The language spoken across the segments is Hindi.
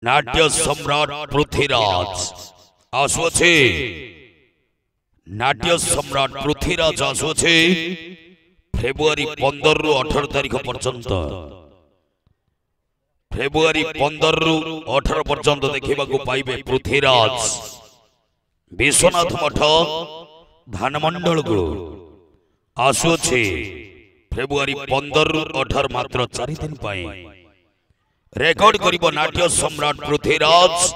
नाट्य सम्राट पृथ्वीराज आसुअछे नाट्य सम्राट पृथ्वीराज आसुअछे फेब्रुआरी 15 रु 18 तारिख पर्यंत फेब्रुआरी 15 रु 18 पर्यंत देखा पाइबे पृथ्वीराज विश्वनाथ मठ धानमंडल को आसुअछे फेब्रुआरी 15 रु 18 मात्र 4 दिन पाए रेकर्ड करिबो नाट्य सम्राट पृथ्वीराज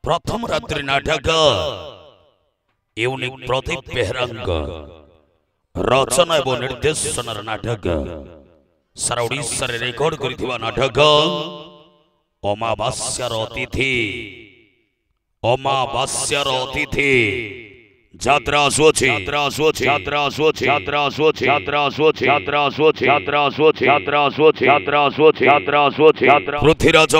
प्रथम रात्रि नाटक यूनिक प्रदीप बेहरांग रचना एवं निर्देशन नाटक सारा ओडिशा रे रेकर्ड करिथिबा नाटक अमावास्यार अतिथि यात्रा सोचे पृथ्वीराज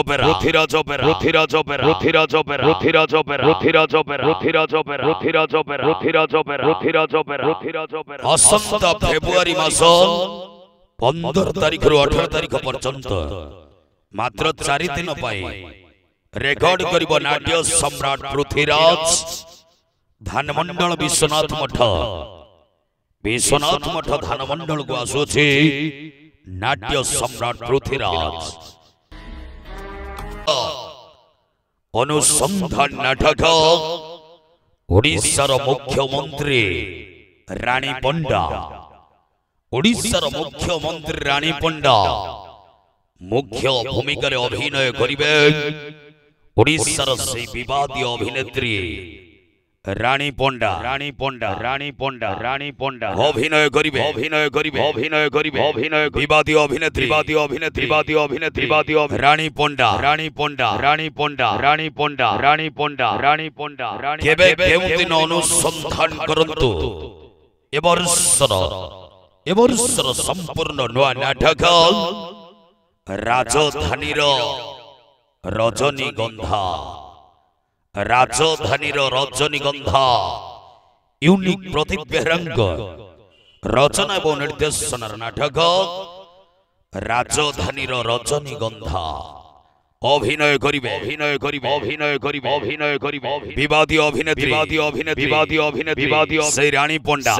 असंता फेब्रुआरी मास 15 तारिख रु 18 तारिख पर्यंत मात्र 4 दिन पाए रेकर्ड करिबो नाट्य सम्राट पृथ्वीराज धानमंडल विश्वनाथ मठ धानमंडल को आसुचे नाट्य सम्राट पृथ्वीराज अनुसंधान नाटक ओडिशार मुख्यमंत्री रानी पंडा मुख्य भूमिका रे अभिनय करिबे ओडिशार से विवादी अभिनेत्री रानी पंडा अभिनय करिबे विवादी अभिनेत्री रानी पंडा केबे केउ दिन अनुसंधान करंतु एबर्षर संपूर्ण नवा नाटक राजधानीर रजनीगंधा यूनिक प्रदीप बेहरांग रचना एवं निर्देशन नाटक राजधानीर रजनीगंधा अभिनय करिबे विवादी अभिनेत्री से रानी पंडा